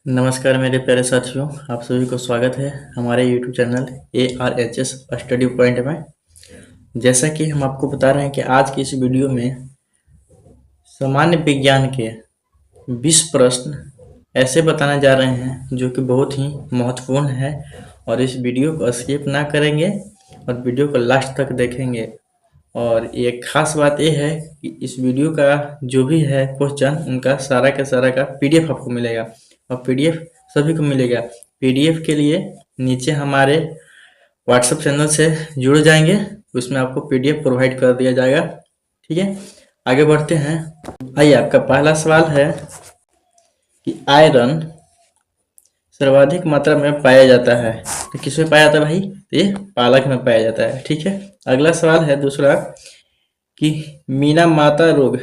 नमस्कार मेरे प्यारे साथियों, आप सभी को स्वागत है हमारे YouTube channel ARHS study point में। जैसा कि हम आपको बता रहे हैं कि आज की इस वीडियो में सामान्य विज्ञान के 20 प्रश्न ऐसे बताने जा रहे हैं जो कि बहुत ही महत्वपूर्ण है, और इस वीडियो को स्किप ना करेंगे और वीडियो को लास्ट तक देखेंगे। और एक खास बात यह है कि इस वीडियो का जो भी है क्वेश्चन, उनका सारा का सारा का PDF आपको मिलेगा, और PDF सभी को मिलेगा। PDF के लिए नीचे हमारे व्हाट्सएप चैनल से जुड़ जाएंगे, उसमें आपको PDF प्रोवाइड कर दिया जाएगा। ठीक है, आगे बढ़ते हैं। आइए, आपका पहला सवाल है कि आयरन सर्वाधिक मात्रा में पाया जाता है, तो किसमें पाया जाता है भाई? तो ये पालक में पाया जाता है। ठीक है, अगला सवाल है दूसरा कि मीना माता रोग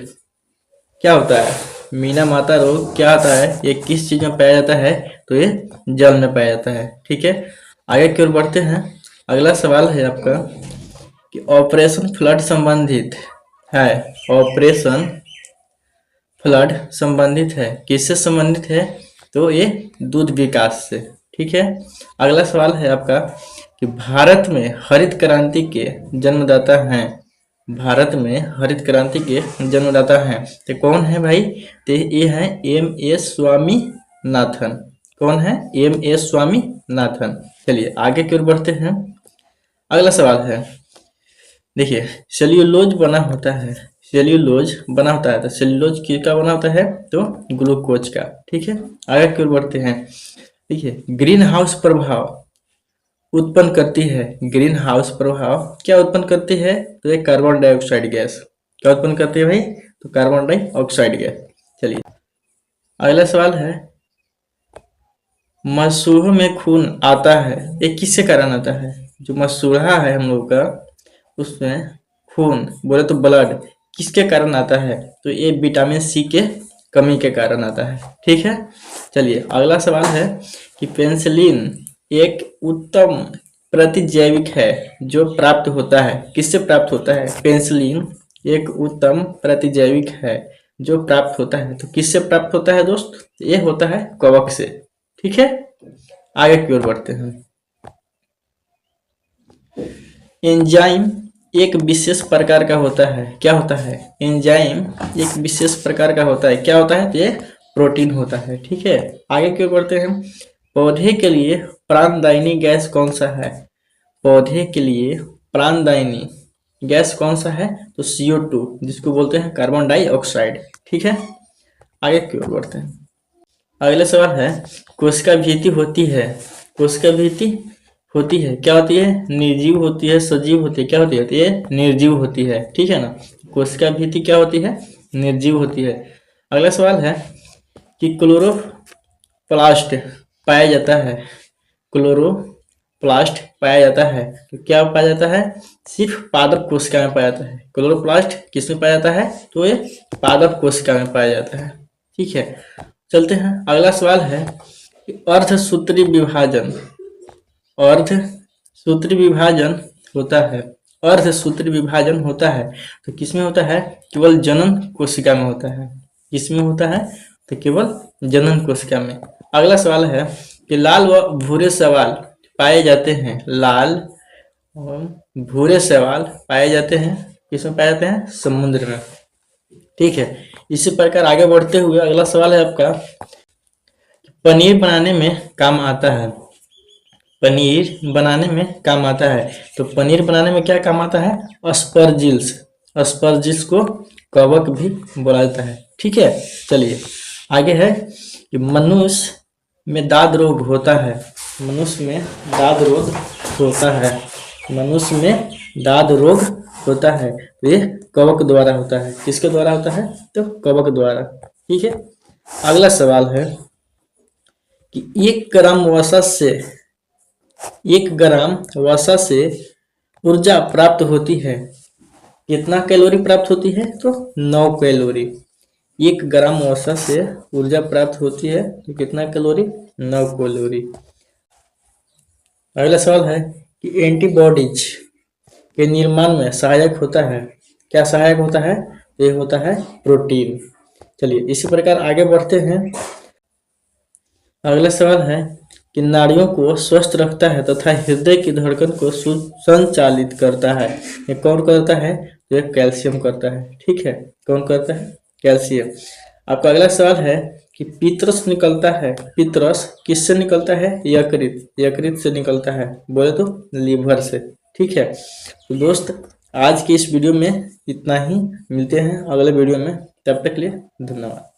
क्या होता है? मीना माता रोग क्या होता है? ये किस चीज में पाया जाता है? तो ये जल में पाया जाता है। ठीक है, आगे की ओर बढ़ते हैं। अगला सवाल है आपका कि ऑपरेशन फ्लड संबंधित है। ऑपरेशन फ्लड संबंधित है, किससे संबंधित है? तो ये दूध विकास से। ठीक है, अगला सवाल है आपका कि भारत में हरित क्रांति के जन्मदाता हैं। भारत में हरित क्रांति के जन्मदाता हैं, तो कौन है भाई? तो ये है MS स्वामीनाथन। कौन है? MS स्वामीनाथन। चलिए आगे की ओर बढ़ते हैं। अगला सवाल है, देखिए, सेल्यूलोज बना होता है। सेल्यूलोज बना होता है, तो सेल्यूलोज किसका बना होता है? तो ग्लूकोज का। ठीक है, आगे की ओर बढ़ते हैं। देखिए, ग्रीन हाउस प्रभाव उत्पन्न करती है। ग्रीन हाउस प्रभाव क्या उत्पन्न करती है? तो ये कार्बन डाइऑक्साइड गैस। क्या उत्पन्न करती है भाई? तो कार्बन डाइऑक्साइड गैस। चलिए अगला सवाल है, मसूड़ों में खून आता है, ये किसके कारण आता है? जो मसूड़ा है हम लोग का, उसमें खून बोले तो ब्लड किसके कारण आता है? तो ये विटामिन C के कमी के कारण आता है। ठीक है, चलिए अगला सवाल है कि पेनिसिलिन एक उत्तम प्रतिजैविक है जो प्राप्त होता है, किससे प्राप्त होता है? पेनिसिलिन एक उत्तम प्रतिजैविक है जो प्राप्त होता है, तो किससे प्राप्त होता है दोस्त? ये होता है कवक से। ठीक है, आगे की ओर बढ़ते हैं। एंजाइम एक विशेष प्रकार का होता है। क्या होता है? एंजाइम एक विशेष प्रकार का होता है। क्या होता है? तो ये प्रोटीन होता है। ठीक है, आगे की ओर बढ़ते हैं। पौधे के लिए प्राणदायिनी गैस कौन सा है? पौधे के लिए प्राणदायिनी गैस कौन सा है? तो CO2, जिसको बोलते हैं कार्बन डाइऑक्साइड। ठीक है, आगे की ओर बढ़ते हैं। अगला सवाल है, कोशिका भित्ति होती है। कोशिका भित्ति होती है, क्या होती है? निर्जीव होती है, सजीव होती है? क्या होती है? तो ये निर्जीव होती है। ठीक है ना, कोशिका भित्ति क्या होती है? निर्जीव होती है। अगला सवाल है कि क्लोरोप्लास्ट पाया जाता है। क्लोरोप्लास्ट पाया जाता है, तो क्या पाया जाता है? सिर्फ पादप कोशिका में पाया जाता है। क्लोरोप्लास्ट किस में पाया जाता है? तो ये पादप कोशिका में पाया जाता है। ठीक है, चलते हैं। अगला सवाल है कि अर्धसूत्री विभाजन, अर्धसूत्री विभाजन होता है। अर्धसूत्री विभाजन होता है तो किसमें होता है? केवल जनन कोशिका में होता है। किसमें होता है? तो केवल जनन कोशिका में। अगला सवाल है कि लाल व भूरे शैवाल पाए जाते हैं। लाल और भूरे शैवाल पाए जाते हैं किसमें पाए जाते हैं? समुद्र में। ठीक है, इसी प्रकार आगे बढ़ते हुए अगला सवाल है आपका, पनीर बनाने में काम आता है। पनीर बनाने में काम आता है, तो पनीर बनाने में क्या काम आता है? अस्परजिल्स। अस्परजिल्स को कवक भी बोला जाता है। ठीक है, चलिए आगे है कि मनुष्य में दाद रोग होता है। मनुष्य में दाद रोग होता है। मनुष्य में दाद रोग होता है, तो ये कवक द्वारा होता है। किसके द्वारा होता है? तो कवक द्वारा। ठीक है, अगला सवाल है कि 1 ग्राम से ऊर्जा प्राप्त होती है। कितना कैलोरी प्राप्त होती है? तो 9 कैलोरी। 1 ग्राम वसा से ऊर्जा प्राप्त होती है, तो कितना कैलोरी? 9 कैलोरी। अगला सवाल है कि एंटीबॉडीज के निर्माण में सहायक होता है। क्या सहायक होता है? ये होता है प्रोटीन। चलिए इसी प्रकार आगे बढ़ते हैं। अगला सवाल है कि नाड़ियों को स्वस्थ रखता है तथा हृदय की धड़कन को संचालित करता है, ये कौन करता है? तो ये कैल्शियम करता है। ठीक है, कौन करता है? कैल्शियम। आपका अगला सवाल है कि पित्रस निकलता है, पित्रस किससे निकलता है? यकृत, यकृत से निकलता है, बोले तो लीवर से। ठीक है, तो दोस्त आज की इस वीडियो में इतना ही, मिलते हैं अगले वीडियो में, तब तक के लिए धन्यवाद।